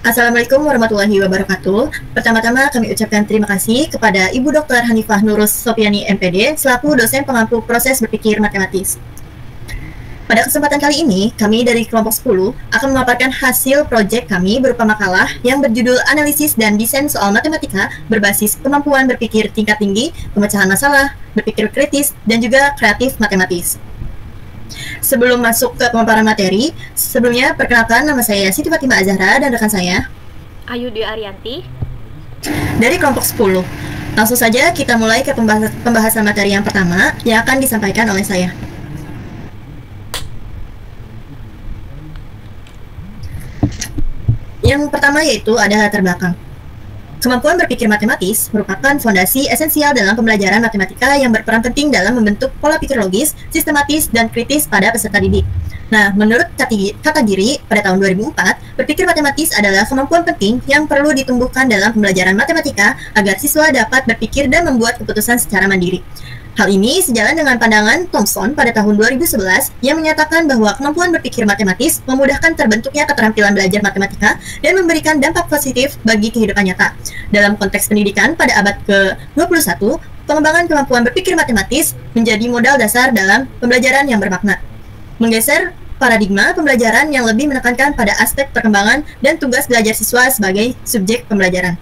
Assalamualaikum warahmatullahi wabarakatuh. Pertama-tama kami ucapkan terima kasih kepada Ibu Dr. Hanifah Nurus Sofiani MPD selaku dosen pengampu proses berpikir matematis. Pada kesempatan kali ini, kami dari kelompok 10 akan memaparkan hasil proyek kami berupa makalah yang berjudul Analisis dan Desain Soal Matematika berbasis kemampuan berpikir tingkat tinggi, pemecahan masalah, berpikir kritis, dan juga kreatif matematis. Sebelum masuk ke pemaparan materi, sebelumnya perkenalkan nama saya Siti Fatimah Azahra dan rekan saya Ayu Dwi Arianti dari kelompok 10. Langsung saja kita mulai ke pembahasan materi yang pertama yang akan disampaikan oleh saya. Yang pertama yaitu ada latar belakang. Kemampuan berpikir matematis merupakan fondasi esensial dalam pembelajaran matematika yang berperan penting dalam membentuk pola pikir logis, sistematis, dan kritis pada peserta didik. Nah, menurut kata Giri pada tahun 2004, berpikir matematis adalah kemampuan penting yang perlu ditumbuhkan dalam pembelajaran matematika agar siswa dapat berpikir dan membuat keputusan secara mandiri. Hal ini sejalan dengan pandangan Thomson pada tahun 2011 yang menyatakan bahwa kemampuan berpikir matematis memudahkan terbentuknya keterampilan belajar matematika dan memberikan dampak positif bagi kehidupan nyata. Dalam konteks pendidikan pada abad ke-21, pengembangan kemampuan berpikir matematis menjadi modal dasar dalam pembelajaran yang bermakna. Menggeser paradigma pembelajaran yang lebih menekankan pada aspek perkembangan dan tugas belajar siswa sebagai subjek pembelajaran.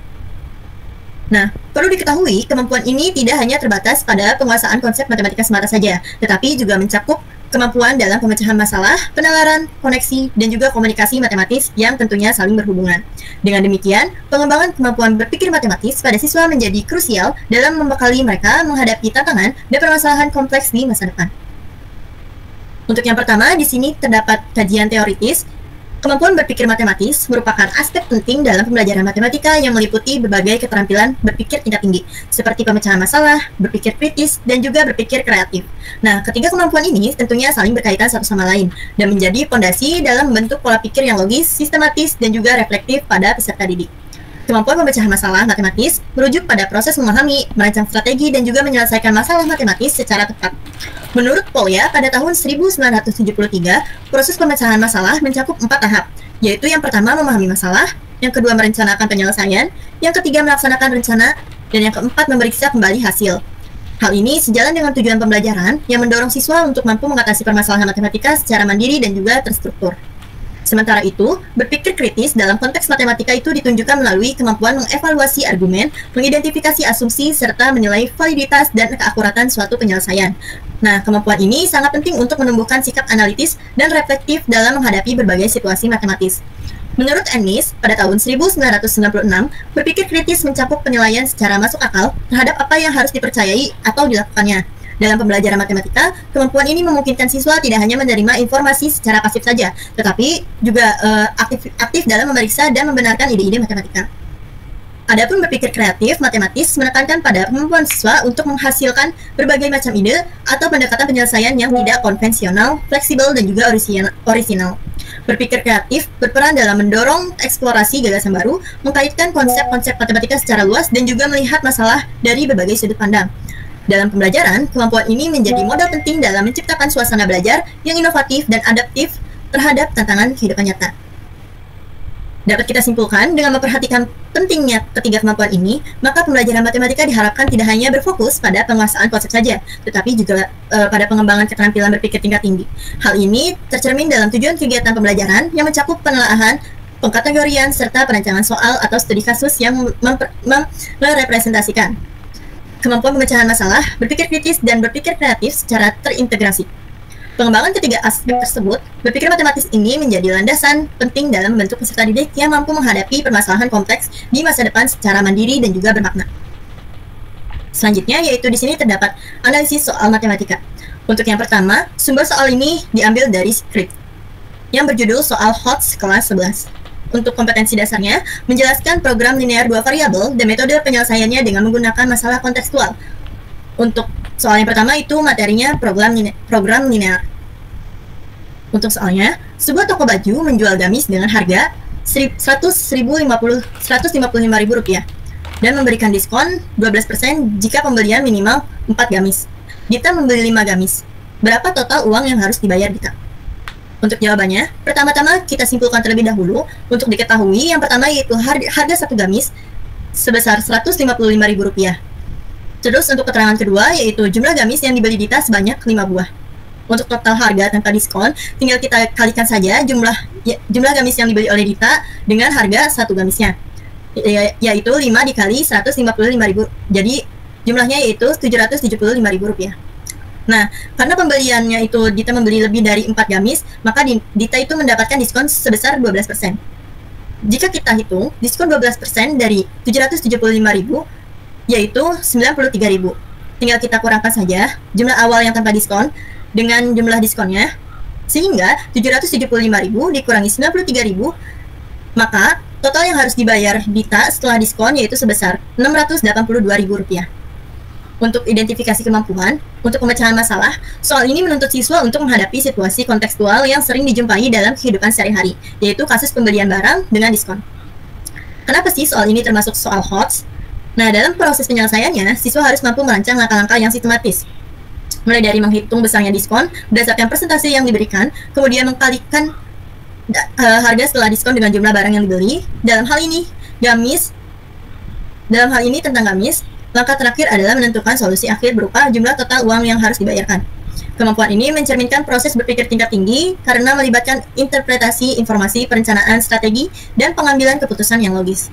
Nah, perlu diketahui, kemampuan ini tidak hanya terbatas pada penguasaan konsep matematika semata saja, tetapi juga mencakup kemampuan dalam pemecahan masalah, penalaran, koneksi, dan juga komunikasi matematis yang tentunya saling berhubungan. Dengan demikian, pengembangan kemampuan berpikir matematis pada siswa menjadi krusial dalam membekali mereka menghadapi tantangan dan permasalahan kompleks di masa depan. Untuk yang pertama, di sini terdapat kajian teoritis. Kemampuan berpikir matematis merupakan aspek penting dalam pembelajaran matematika yang meliputi berbagai keterampilan berpikir tingkat tinggi, seperti pemecahan masalah, berpikir kritis, dan juga berpikir kreatif. Nah, ketiga kemampuan ini tentunya saling berkaitan satu sama lain, dan menjadi fondasi dalam membentuk pola pikir yang logis, sistematis, dan juga reflektif pada peserta didik. Kemampuan pemecahan masalah matematis merujuk pada proses memahami, merancang strategi, dan juga menyelesaikan masalah matematis secara tepat. Menurut Polya, pada tahun 1973, proses pemecahan masalah mencakup 4 tahap, yaitu yang pertama memahami masalah, yang kedua merencanakan penyelesaian, yang ketiga melaksanakan rencana, dan yang keempat memeriksa kembali hasil. Hal ini sejalan dengan tujuan pembelajaran yang mendorong siswa untuk mampu mengatasi permasalahan matematika secara mandiri dan juga terstruktur. Sementara itu, berpikir kritis dalam konteks matematika itu ditunjukkan melalui kemampuan mengevaluasi argumen, mengidentifikasi asumsi, serta menilai validitas dan keakuratan suatu penyelesaian. Nah, kemampuan ini sangat penting untuk menumbuhkan sikap analitis dan reflektif dalam menghadapi berbagai situasi matematis. Menurut Ennis, pada tahun 1996, berpikir kritis mencakup penilaian secara masuk akal terhadap apa yang harus dipercayai atau dilakukannya. Dalam pembelajaran matematika, kemampuan ini memungkinkan siswa tidak hanya menerima informasi secara pasif saja, tetapi juga aktif dalam memeriksa dan membenarkan ide-ide matematika. Adapun berpikir kreatif matematis menekankan pada kemampuan siswa untuk menghasilkan berbagai macam ide atau pendekatan penyelesaian yang tidak konvensional, fleksibel, dan juga orisinal. Berpikir kreatif berperan dalam mendorong eksplorasi gagasan baru, mengkaitkan konsep-konsep matematika secara luas, dan juga melihat masalah dari berbagai sudut pandang. Dalam pembelajaran, kemampuan ini menjadi modal penting dalam menciptakan suasana belajar yang inovatif dan adaptif terhadap tantangan kehidupan nyata. Dapat kita simpulkan, dengan memperhatikan pentingnya ketiga kemampuan ini, maka pembelajaran matematika diharapkan tidak hanya berfokus pada penguasaan konsep saja, tetapi juga pada pengembangan keterampilan berpikir tingkat tinggi. Hal ini tercermin dalam tujuan kegiatan pembelajaran yang mencakup penelaahan, pengkategorian, serta perancangan soal atau studi kasus yang merepresentasikan kemampuan pemecahan masalah, berpikir kritis, dan berpikir kreatif secara terintegrasi. Pengembangan ketiga aspek tersebut, berpikir matematis ini menjadi landasan penting dalam membentuk peserta didik yang mampu menghadapi permasalahan kompleks di masa depan secara mandiri dan juga bermakna. Selanjutnya, yaitu di sini terdapat analisis soal matematika. Untuk yang pertama, sumber soal ini diambil dari skrip yang berjudul Soal HOTS kelas 11. Untuk kompetensi dasarnya, menjelaskan program linear 2 variabel dan metode penyelesaiannya dengan menggunakan masalah kontekstual. Untuk soal yang pertama itu materinya program linear. Untuk soalnya, sebuah toko baju menjual gamis dengan harga Rp155.000 dan memberikan diskon 12% jika pembelian minimal 4 gamis. Dita membeli 5 gamis. Berapa total uang yang harus dibayar Dita? Untuk jawabannya, pertama-tama kita simpulkan terlebih dahulu. Untuk diketahui, yang pertama yaitu harga satu gamis sebesar Rp155.000. Terus untuk keterangan kedua yaitu jumlah gamis yang dibeli Dita sebanyak 5 buah. Untuk total harga tanpa diskon, tinggal kita kalikan saja jumlah gamis yang dibeli oleh Dita dengan harga satu gamisnya, yaitu 5 dikali 155.000. Jadi jumlahnya yaitu Rp775.000. Nah, karena pembeliannya itu Dita membeli lebih dari 4 gamis, maka Dita itu mendapatkan diskon sebesar 12%. Jika kita hitung, diskon 12% dari 775.000 yaitu 93.000. Tinggal kita kurangkan saja jumlah awal yang tanpa diskon dengan jumlah diskonnya, sehingga 775.000 dikurangi 93.000, maka total yang harus dibayar Dita setelah diskon yaitu sebesar Rp682.000. Untuk identifikasi kemampuan, untuk pemecahan masalah, soal ini menuntut siswa untuk menghadapi situasi kontekstual yang sering dijumpai dalam kehidupan sehari-hari, yaitu kasus pembelian barang dengan diskon. Kenapa sih soal ini termasuk soal HOTS? Nah, dalam proses penyelesaiannya, siswa harus mampu merancang langkah-langkah yang sistematis. Mulai dari menghitung besarnya diskon berdasarkan persentase yang diberikan, kemudian mengkalikan harga setelah diskon dengan jumlah barang yang dibeli. Dalam hal ini tentang gamis, langkah terakhir adalah menentukan solusi akhir berupa jumlah total uang yang harus dibayarkan. Kemampuan ini mencerminkan proses berpikir tingkat tinggi karena melibatkan interpretasi informasi, perencanaan strategi, dan pengambilan keputusan yang logis.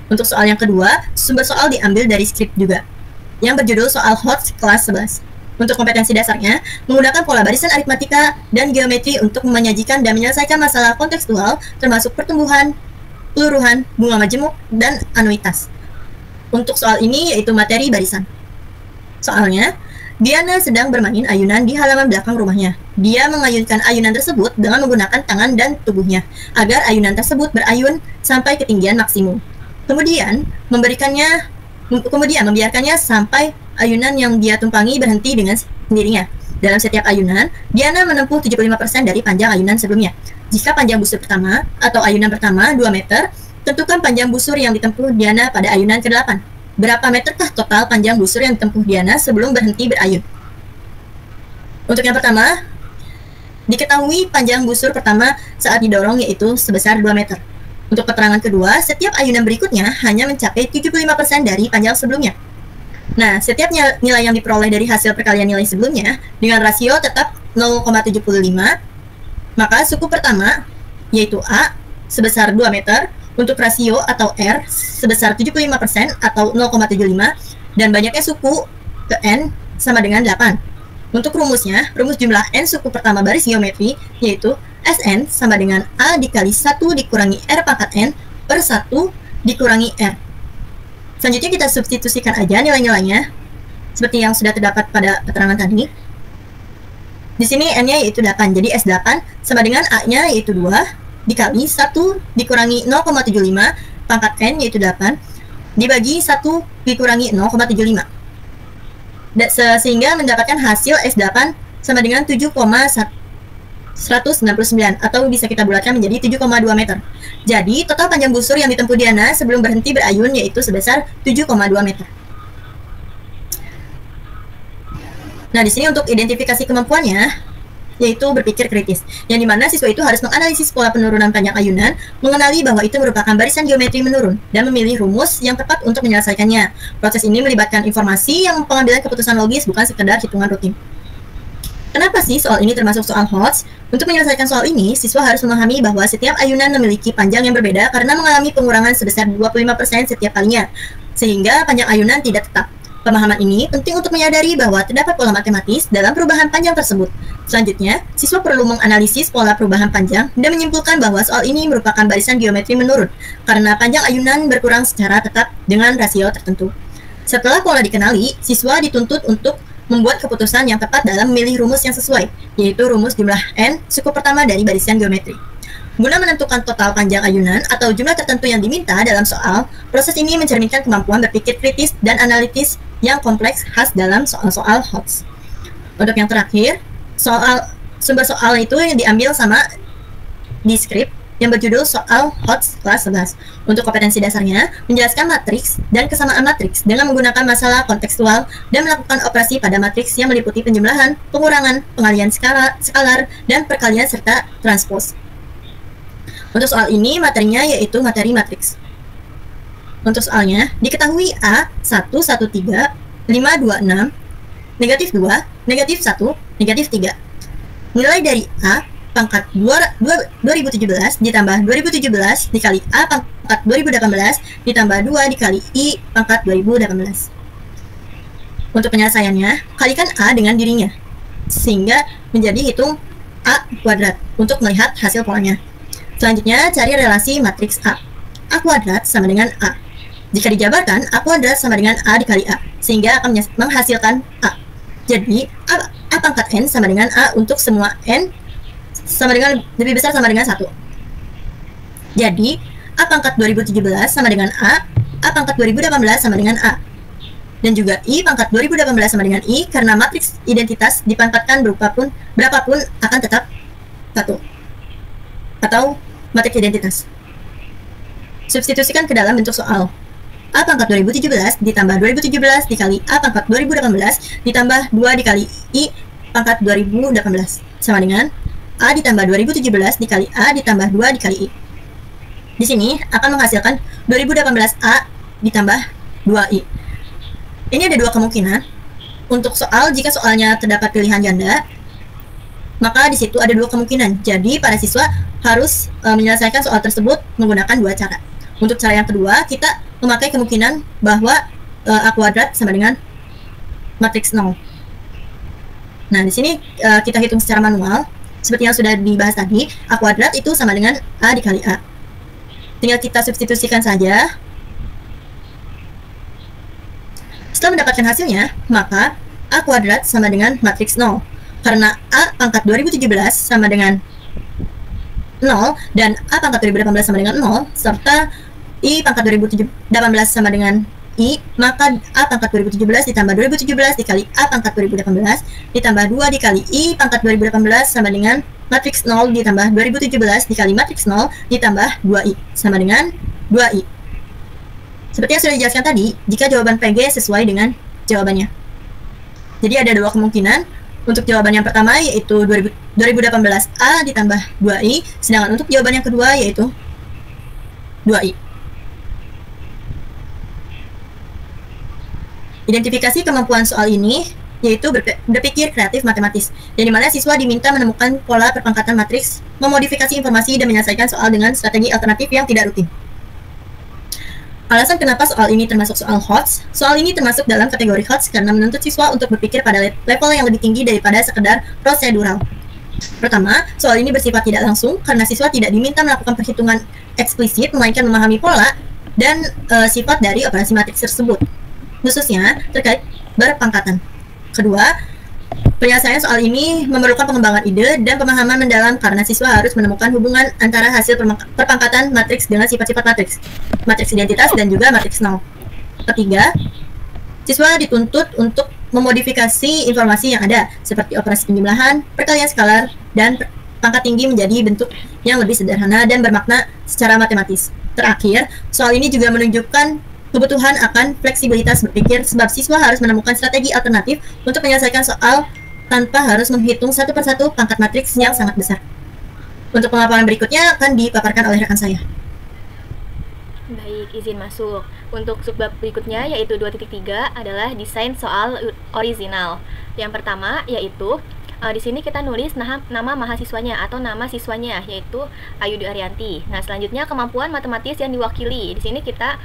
Untuk soal yang kedua, sumber soal diambil dari skrip juga, yang berjudul soal HOTS kelas 11. Untuk kompetensi dasarnya, menggunakan pola barisan aritmatika dan geometri untuk menyajikan dan menyelesaikan masalah kontekstual, termasuk pertumbuhan, peluruhan, bunga majemuk, dan anuitas. Untuk soal ini yaitu materi barisan. Soalnya, Diana sedang bermain ayunan di halaman belakang rumahnya. Dia mengayunkan ayunan tersebut dengan menggunakan tangan dan tubuhnya, agar ayunan tersebut berayun sampai ketinggian maksimum. Kemudian membiarkannya sampai ayunan yang dia tumpangi berhenti dengan sendirinya. Dalam setiap ayunan, Diana menempuh 75% dari panjang ayunan sebelumnya. Jika panjang busur pertama atau ayunan pertama 2 meter, tentukan panjang busur yang ditempuh Diana pada ayunan ke-8. Berapa meterkah total panjang busur yang ditempuh Diana sebelum berhenti berayun? Untuk yang pertama, diketahui panjang busur pertama saat didorong yaitu sebesar 2 meter. Untuk keterangan kedua, setiap ayunan berikutnya hanya mencapai 75% dari panjang sebelumnya. Nah, setiap nilai yang diperoleh dari hasil perkalian nilai sebelumnya dengan rasio tetap 0,75, maka suku pertama, yaitu A, sebesar 2 meter, untuk rasio atau R sebesar 75% atau 0,75, dan banyaknya suku ke N sama dengan 8. Untuk rumusnya, rumus jumlah N suku pertama baris geometri yaitu Sn sama dengan A dikali 1 dikurangi R pangkat N per 1 dikurangi R. Selanjutnya kita substitusikan aja nilai-nilainya seperti yang sudah terdapat pada keterangan tadi. Di sini N-nya yaitu 8, jadi S8 sama dengan A-nya yaitu 2 dikali 1 dikurangi 0,75 pangkat N yaitu 8 dibagi 1 dikurangi 0,75, sehingga mendapatkan hasil S8 sama dengan 7,199 atau bisa kita bulatkan menjadi 7,2 meter. Jadi total panjang busur yang ditempuh Diana sebelum berhenti berayun yaitu sebesar 7,2 meter. Nah, di sini untuk identifikasi kemampuannya yaitu berpikir kritis, yang dimana siswa itu harus menganalisis pola penurunan panjang ayunan, mengenali bahwa itu merupakan barisan geometri menurun, dan memilih rumus yang tepat untuk menyelesaikannya. Proses ini melibatkan informasi yang pengambilan keputusan logis, bukan sekedar hitungan rutin. Kenapa sih soal ini termasuk soal HOTS? Untuk menyelesaikan soal ini, siswa harus memahami bahwa setiap ayunan memiliki panjang yang berbeda karena mengalami pengurangan sebesar 25% setiap kalinya, sehingga panjang ayunan tidak tetap. Pemahaman ini penting untuk menyadari bahwa terdapat pola matematis dalam perubahan panjang tersebut. Selanjutnya, siswa perlu menganalisis pola perubahan panjang dan menyimpulkan bahwa soal ini merupakan barisan geometri menurun karena panjang ayunan berkurang secara tetap dengan rasio tertentu. Setelah pola dikenali, siswa dituntut untuk membuat keputusan yang tepat dalam memilih rumus yang sesuai, yaitu rumus jumlah N suku pertama dari barisan geometri. Guna menentukan total panjang ayunan atau jumlah tertentu yang diminta dalam soal, proses ini mencerminkan kemampuan berpikir kritis dan analitis yang kompleks khas dalam soal-soal HOTS. Untuk yang terakhir, sumber soal itu yang diambil sama di skrip, yang berjudul Soal HOTS kelas 11. Untuk kompetensi dasarnya, menjelaskan matriks dan kesamaan matriks dengan menggunakan masalah kontekstual dan melakukan operasi pada matriks yang meliputi penjumlahan, pengurangan, pengalihan skalar, dan perkalian serta transpos. Untuk soal ini, materinya yaitu materi matriks. Untuk soalnya, diketahui A 113, 526, negatif 2, negatif 1, negatif 3. Nilai dari A pangkat 2017 ditambah 2017 dikali A pangkat 2018 ditambah 2 dikali I pangkat 2018. Untuk penyelesaiannya, kalikan A dengan dirinya, sehingga menjadi hitung A kuadrat untuk melihat hasil polanya. Selanjutnya, cari relasi matriks A. A kuadrat sama dengan A. Jika dijabarkan, A kuadrat sama dengan A dikali A, sehingga akan menghasilkan A. Jadi, A pangkat N sama dengan A untuk semua N sama dengan lebih besar sama dengan 1. Jadi, A pangkat 2017 sama dengan A pangkat 2018 sama dengan A. Dan juga I pangkat 2018 sama dengan I, karena matriks identitas dipangkatkan berapapun akan tetap 1. Atau matriks identitas. Substitusikan ke dalam bentuk soal. A pangkat 2017 ditambah 2017 dikali A pangkat 2018 ditambah 2 dikali I pangkat 2018 sama dengan A ditambah 2017 dikali A ditambah 2 dikali I. Di sini akan menghasilkan 2018A ditambah 2I. Ini ada dua kemungkinan. Untuk soal, jika soalnya terdapat pilihan ganda, maka di situ ada dua kemungkinan. Jadi para siswa harus menyelesaikan soal tersebut menggunakan dua cara. Untuk cara yang kedua, kita memakai kemungkinan bahwa A kuadrat sama dengan matriks 0. Nah, di sini kita hitung secara manual. Seperti yang sudah dibahas tadi, A kuadrat itu sama dengan A dikali A. Tinggal kita substitusikan saja. Setelah mendapatkan hasilnya, maka A kuadrat sama dengan matriks 0. Karena A pangkat 2017 sama dengan 0 dan A pangkat 2018 sama dengan 0, serta I pangkat 2018 sama dengan I, maka A pangkat 2017 ditambah 2017 dikali A pangkat 2018 ditambah 2 dikali I pangkat 2018 sama dengan matriks 0 ditambah 2017 dikali matriks 0 ditambah 2I sama dengan 2I. Seperti yang sudah dijelaskan tadi, jika jawaban PG sesuai dengan jawabannya. Jadi ada dua kemungkinan. Untuk jawaban yang pertama yaitu 2018A ditambah 2I, sedangkan untuk jawaban yang kedua yaitu 2I. Identifikasi kemampuan soal ini yaitu berpikir kreatif matematis, yang dimana siswa diminta menemukan pola perpangkatan matriks, memodifikasi informasi, dan menyelesaikan soal dengan strategi alternatif yang tidak rutin. Alasan kenapa soal ini termasuk soal HOTS, soal ini termasuk dalam kategori HOTS karena menuntut siswa untuk berpikir pada level yang lebih tinggi daripada sekedar prosedural. Pertama, soal ini bersifat tidak langsung karena siswa tidak diminta melakukan perhitungan eksplisit, melainkan memahami pola dan sifat dari operasi matriks tersebut, khususnya terkait berpangkatan. Kedua, penyelesaian soal ini memerlukan pengembangan ide dan pemahaman mendalam karena siswa harus menemukan hubungan antara hasil perpangkatan matriks dengan sifat-sifat matriks identitas dan juga matriks 0. Ketiga, siswa dituntut untuk memodifikasi informasi yang ada seperti operasi penjumlahan, perkalian skalar, dan pangkat tinggi menjadi bentuk yang lebih sederhana dan bermakna secara matematis. Terakhir, soal ini juga menunjukkan kebutuhan akan fleksibilitas berpikir sebab siswa harus menemukan strategi alternatif untuk menyelesaikan soal tanpa harus menghitung satu persatu pangkat matriks yang sangat besar. Untuk pemaparan berikutnya akan dipaparkan oleh rekan saya. Baik, izin masuk. Untuk subbab berikutnya yaitu 2.3 adalah desain soal orisinal. Yang pertama yaitu di sini kita nulis nama mahasiswanya atau nama siswanya yaitu Ayu Dwi Arianti. Nah, selanjutnya kemampuan matematis yang diwakili. Di sini kita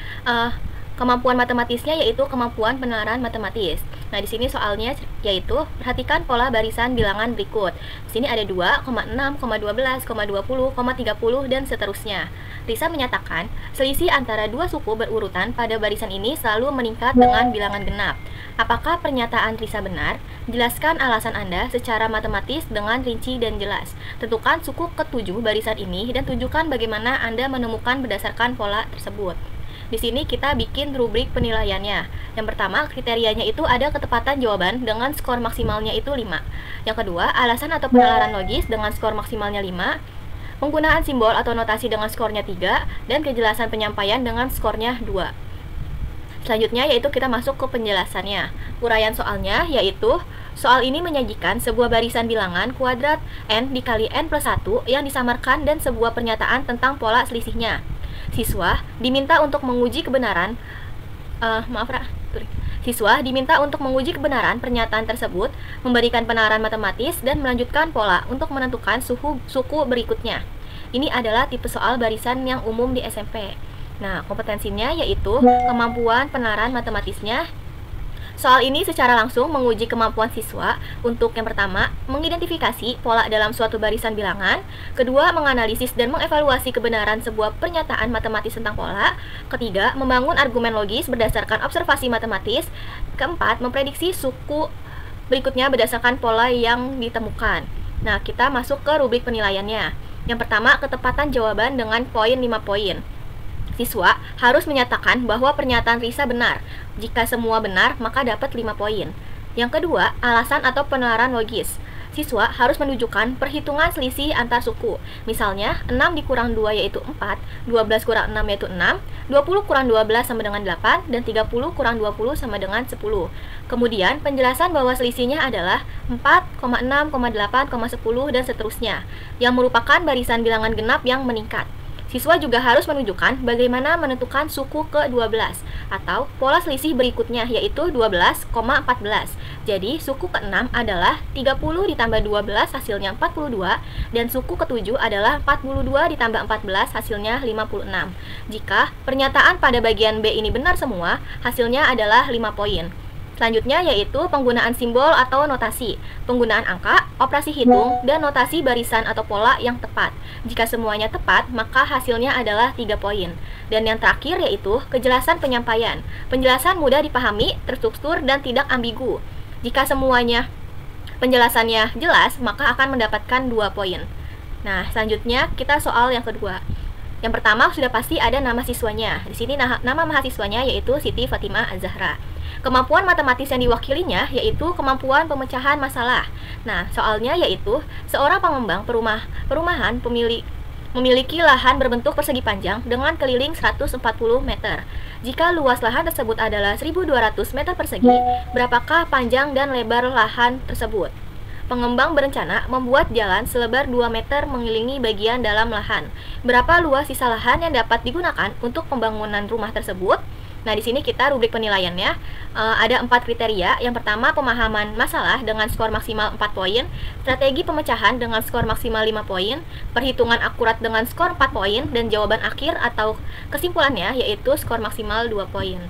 kemampuan matematisnya yaitu kemampuan penalaran matematis. Nah, di sini soalnya yaitu perhatikan pola barisan bilangan berikut. Di sini ada 2, 6, 12, 20, 30 dan seterusnya. Risa menyatakan selisih antara dua suku berurutan pada barisan ini selalu meningkat dengan bilangan genap. Apakah pernyataan Risa benar? Jelaskan alasan Anda secara matematis dengan rinci dan jelas. Tentukan suku ke-7 barisan ini dan tunjukkan bagaimana Anda menemukan berdasarkan pola tersebut. Di sini kita bikin rubrik penilaiannya. Yang pertama, kriterianya itu ada ketepatan jawaban dengan skor maksimalnya itu 5. Yang kedua, alasan atau penalaran logis dengan skor maksimalnya 5. penggunaan simbol atau notasi dengan skornya 3, dan kejelasan penyampaian dengan skornya 2. Selanjutnya yaitu kita masuk ke penjelasannya. Uraian soalnya yaitu soal ini menyajikan sebuah barisan bilangan kuadrat n dikali n plus 1 yang disamarkan dan sebuah pernyataan tentang pola selisihnya. Siswa diminta untuk menguji kebenaran Siswa diminta untuk menguji kebenaran pernyataan tersebut, memberikan penaran matematis, dan melanjutkan pola untuk menentukan suku berikutnya. Ini adalah tipe soal barisan yang umum di SMP. Nah, kompetensinya yaitu kemampuan penaran matematisnya. Soal ini secara langsung menguji kemampuan siswa untuk yang pertama, mengidentifikasi pola dalam suatu barisan bilangan, kedua, menganalisis dan mengevaluasi kebenaran sebuah pernyataan matematis tentang pola, ketiga, membangun argumen logis berdasarkan observasi matematis, keempat, memprediksi suku berikutnya berdasarkan pola yang ditemukan. Nah, kita masuk ke rubrik penilaiannya. Yang pertama, ketepatan jawaban dengan poin 5 poin. Siswa harus menyatakan bahwa pernyataan Risa benar. Jika semua benar, maka dapat 5 poin. Yang kedua, alasan atau penelaran logis. Siswa harus menunjukkan perhitungan selisih antar suku. Misalnya, 6 dikurang 2 yaitu 4, 12 kurang 6 yaitu 6, 20 kurang 12 sama dengan 8, dan 30 kurang 20 sama dengan 10. Kemudian, penjelasan bahwa selisihnya adalah 4, 6, 8, 10, dan seterusnya, yang merupakan barisan bilangan genap yang meningkat. Siswa juga harus menunjukkan bagaimana menentukan suku ke-12 atau pola selisih berikutnya yaitu 12,14. Jadi suku ke-6 adalah 30 ditambah 12 hasilnya 42 dan suku ke-7 adalah 42 ditambah 14 hasilnya 56. Jika pernyataan pada bagian B ini benar semua, hasilnya adalah 5 poin. Selanjutnya yaitu penggunaan simbol atau notasi, penggunaan angka, operasi hitung, dan notasi barisan atau pola yang tepat. Jika semuanya tepat, maka hasilnya adalah 3 poin. Dan yang terakhir yaitu kejelasan penyampaian. Penjelasan mudah dipahami, terstruktur, dan tidak ambigu. Jika semuanya penjelasannya jelas, maka akan mendapatkan 2 poin. Nah, selanjutnya kita soal yang kedua. Yang pertama sudah pasti ada nama siswanya. Di sini nama mahasiswanya yaitu Siti Fatimah Az-Zahra. Kemampuan matematis yang diwakilinya yaitu kemampuan pemecahan masalah. Nah, soalnya yaitu seorang pengembang perumahan memiliki lahan berbentuk persegi panjang dengan keliling 140 meter. Jika luas lahan tersebut adalah 1.200 meter persegi, berapakah panjang dan lebar lahan tersebut? Pengembang berencana membuat jalan selebar 2 meter mengelilingi bagian dalam lahan. Berapa luas sisa lahan yang dapat digunakan untuk pembangunan rumah tersebut? Nah, di sini kita rubrik penilaiannya ada 4 kriteria. Yang pertama, pemahaman masalah dengan skor maksimal 4 poin, strategi pemecahan dengan skor maksimal 5 poin, perhitungan akurat dengan skor 4 poin, dan jawaban akhir atau kesimpulannya yaitu skor maksimal 2 poin.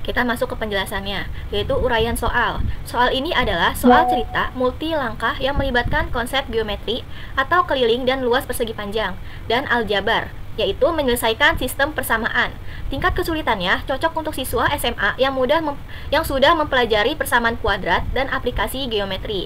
Kita masuk ke penjelasannya, yaitu uraian soal. Soal ini adalah soal cerita multi langkah yang melibatkan konsep geometri atau keliling dan luas persegi panjang, dan aljabar, yaitu menyelesaikan sistem persamaan. Tingkat kesulitannya cocok untuk siswa SMA yang sudah mempelajari persamaan kuadrat dan aplikasi geometri.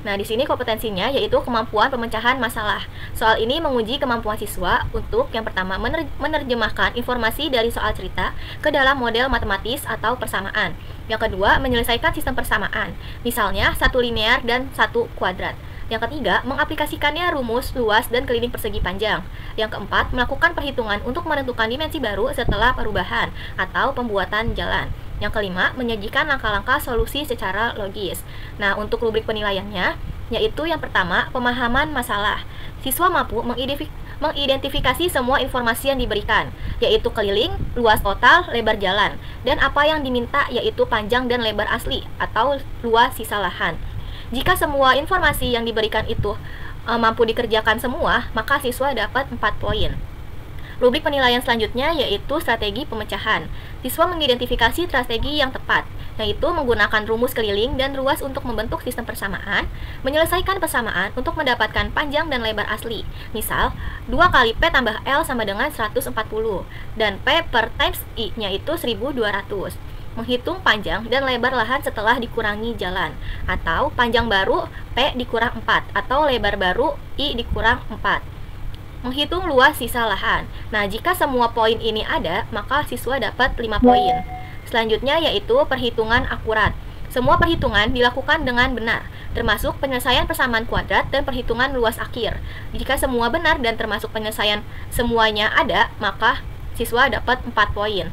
Nah, di sini kompetensinya yaitu kemampuan pemecahan masalah. Soal ini menguji kemampuan siswa untuk yang pertama menerjemahkan informasi dari soal cerita ke dalam model matematis atau persamaan. Yang kedua, menyelesaikan sistem persamaan, misalnya satu linear dan satu kuadrat. Yang ketiga, mengaplikasikannya rumus luas dan keliling persegi panjang. Yang keempat, melakukan perhitungan untuk menentukan dimensi baru setelah perubahan atau pembuatan jalan. Yang kelima, menyajikan langkah-langkah solusi secara logis. Nah, untuk rubrik penilaiannya, yaitu yang pertama, pemahaman masalah. Siswa mampu mengidentifikasi semua informasi yang diberikan, yaitu keliling, luas total, lebar jalan, dan apa yang diminta yaitu panjang dan lebar asli atau luas sisa lahan. Jika semua informasi yang diberikan itu mampu dikerjakan semua, maka siswa dapat 4 poin. Rubrik penilaian selanjutnya yaitu strategi pemecahan. Siswa mengidentifikasi strategi yang tepat, yaitu menggunakan rumus keliling dan luas untuk membentuk sistem persamaan, menyelesaikan persamaan untuk mendapatkan panjang dan lebar asli. Misal, 2 kali P tambah L sama dengan 140, dan P per times I-nya itu 1200. Menghitung panjang dan lebar lahan setelah dikurangi jalan, atau panjang baru P dikurang 4, atau lebar baru I dikurang 4. Menghitung luas sisa lahan. Nah, jika semua poin ini ada, maka siswa dapat 5 poin. Selanjutnya yaitu perhitungan akurat. Semua perhitungan dilakukan dengan benar. termasuk penyelesaian persamaan kuadrat dan perhitungan luas akhir. Jika semua benar dan termasuk penyelesaian semuanya ada, maka siswa dapat 4 poin.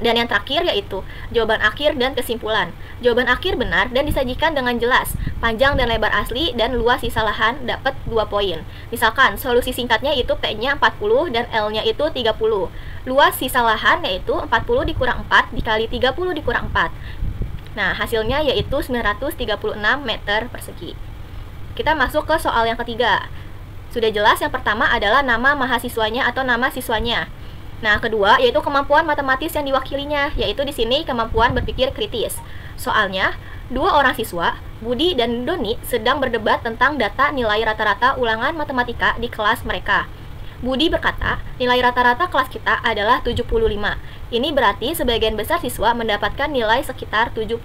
Dan yang terakhir yaitu jawaban akhir dan kesimpulan. Jawaban akhir benar dan disajikan dengan jelas, panjang dan lebar asli dan luas sisa lahan dapat 2 poin. Misalkan solusi singkatnya itu P-nya 40 dan L-nya itu 30. Luas sisa lahan yaitu 40 dikurang 4 dikali 30 dikurang 4. Nah, hasilnya yaitu 936 meter persegi. Kita masuk ke soal yang ketiga. Sudah jelas yang pertama adalah nama mahasiswanya atau nama siswanya. Nah, kedua yaitu kemampuan matematis yang diwakilinya, yaitu di sini kemampuan berpikir kritis. Soalnya, 2 orang siswa, Budi dan Doni, sedang berdebat tentang data nilai rata-rata ulangan matematika di kelas mereka. Budi berkata, nilai rata-rata kelas kita adalah 75. Ini berarti sebagian besar siswa mendapatkan nilai sekitar 75.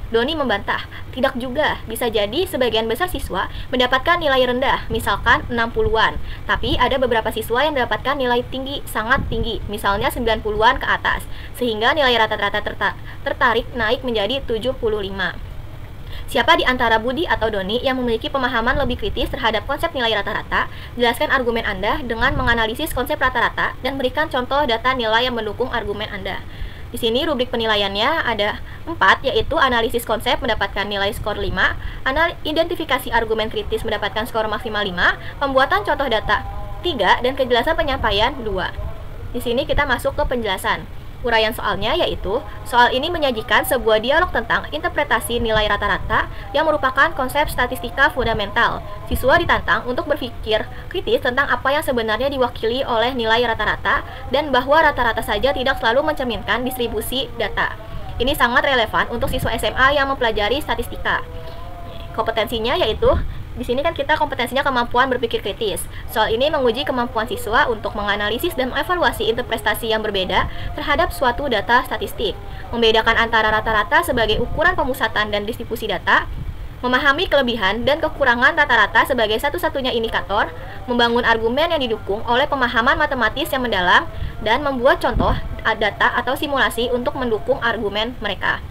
Doni membantah, tidak juga, bisa jadi sebagian besar siswa mendapatkan nilai rendah, misalkan 60-an. Tapi ada beberapa siswa yang mendapatkan nilai tinggi, sangat tinggi, misalnya 90-an ke atas, sehingga nilai rata-rata tertarik naik menjadi 75. Siapa di antara Budi atau Doni yang memiliki pemahaman lebih kritis terhadap konsep nilai rata-rata? Jelaskan argumen Anda dengan menganalisis konsep rata-rata dan berikan contoh data nilai yang mendukung argumen Anda. Di sini rubrik penilaiannya ada 4, yaitu analisis konsep mendapatkan nilai skor 5, identifikasi argumen kritis mendapatkan skor maksimal 5, pembuatan contoh data 3, dan kejelasan penyampaian 2. Di sini kita masuk ke penjelasan. Uraian soalnya yaitu, soal ini menyajikan sebuah dialog tentang interpretasi nilai rata-rata yang merupakan konsep statistika fundamental. Siswa ditantang untuk berpikir kritis tentang apa yang sebenarnya diwakili oleh nilai rata-rata dan bahwa rata-rata saja tidak selalu mencerminkan distribusi data. Ini sangat relevan untuk siswa SMA yang mempelajari statistika. Kompetensinya yaitu, di sini kan kita kompetensinya kemampuan berpikir kritis. Soal ini menguji kemampuan siswa untuk menganalisis dan mengevaluasi interpretasi yang berbeda terhadap suatu data statistik, membedakan antara rata-rata sebagai ukuran pemusatan dan distribusi data, memahami kelebihan dan kekurangan rata-rata sebagai satu-satunya indikator, membangun argumen yang didukung oleh pemahaman matematis yang mendalam, dan membuat contoh data atau simulasi untuk mendukung argumen mereka.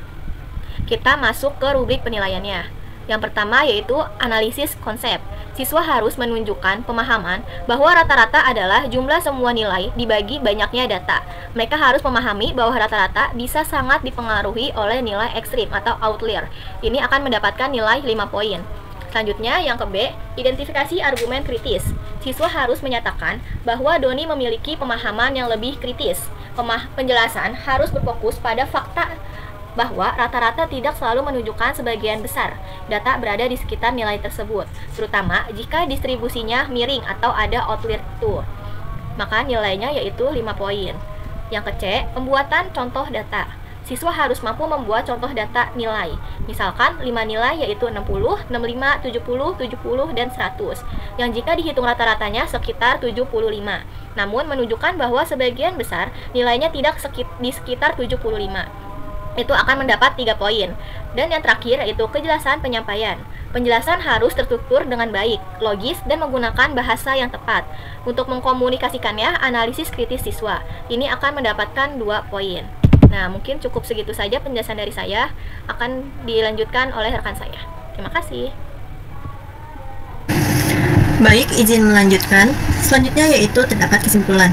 Kita masuk ke rubrik penilaiannya. Yang pertama yaitu analisis konsep. Siswa harus menunjukkan pemahaman bahwa rata-rata adalah jumlah semua nilai dibagi banyaknya data. Mereka harus memahami bahwa rata-rata bisa sangat dipengaruhi oleh nilai ekstrim atau outlier. Ini akan mendapatkan nilai 5 poin. Selanjutnya yang ke B, identifikasi argumen kritis. Siswa harus menyatakan bahwa Doni memiliki pemahaman yang lebih kritis. Penjelasan harus berfokus pada fakta bahwa rata-rata tidak selalu menunjukkan sebagian besar data berada di sekitar nilai tersebut, terutama jika distribusinya miring atau ada outlier itu. Maka nilainya yaitu 5 poin. Yang ke C, pembuatan contoh data. Siswa harus mampu membuat contoh data nilai. Misalkan 5 nilai yaitu 60, 65, 70, 70, dan 100. Yang jika dihitung rata-ratanya sekitar 75. Namun menunjukkan bahwa sebagian besar nilainya tidak di sekitar 75. Itu akan mendapat 3 poin. Dan yang terakhir yaitu kejelasan penyampaian. Penjelasan harus terstruktur dengan baik, logis, dan menggunakan bahasa yang tepat. Untuk mengkomunikasikannya, analisis kritis siswa. Ini akan mendapatkan 2 poin. Nah, mungkin cukup segitu saja penjelasan dari saya. Akan dilanjutkan oleh rekan saya. Terima kasih. Baik, izin melanjutkan. Selanjutnya yaitu terdapat kesimpulan.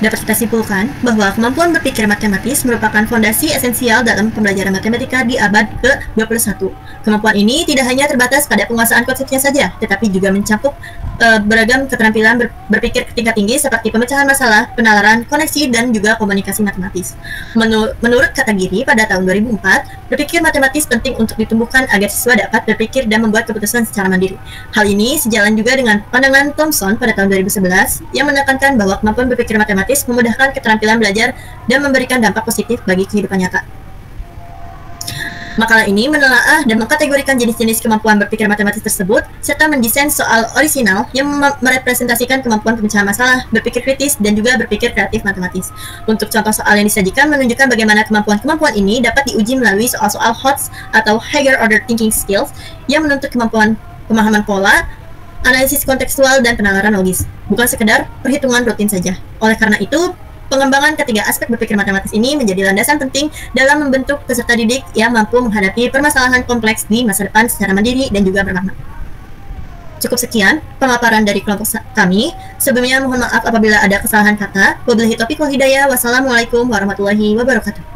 Dapat kita simpulkan bahwa kemampuan berpikir matematis merupakan fondasi esensial dalam pembelajaran matematika di abad ke-21. Kemampuan ini tidak hanya terbatas pada penguasaan konsepnya saja, tetapi juga mencakup beragam keterampilan berpikir tingkat tinggi seperti pemecahan masalah, penalaran, koneksi, dan juga komunikasi matematis. Menurut kata Giri pada tahun 2004, berpikir matematis penting untuk ditumbuhkan agar siswa dapat berpikir dan membuat keputusan secara mandiri. Hal ini sejalan juga dengan pandangan Thomson pada tahun 2011 yang menekankan bahwa kemampuan berpikir matematis memudahkan keterampilan belajar dan memberikan dampak positif bagi kehidupan nyata. Makalah ini menelaah dan mengkategorikan jenis-jenis kemampuan berpikir matematis tersebut, serta mendesain soal orisinal yang merepresentasikan kemampuan pemecahan masalah, berpikir kritis, dan juga berpikir kreatif matematis. Untuk contoh soal yang disajikan menunjukkan bagaimana kemampuan-kemampuan ini dapat diuji melalui soal-soal HOTS atau Higher Order Thinking Skills yang menuntut kemampuan pemahaman pola, analisis kontekstual, dan penalaran logis, bukan sekedar perhitungan rutin saja. Oleh karena itu, Pengembangan ketiga aspek berpikir matematis ini menjadi landasan penting dalam membentuk peserta didik yang mampu menghadapi permasalahan kompleks di masa depan secara mandiri dan juga bermakna. Cukup sekian pemaparan dari kelompok kami. Sebelumnya mohon maaf apabila ada kesalahan kata. Wabillahi taufiq wal hidayah. Wassalamualaikum warahmatullahi wabarakatuh.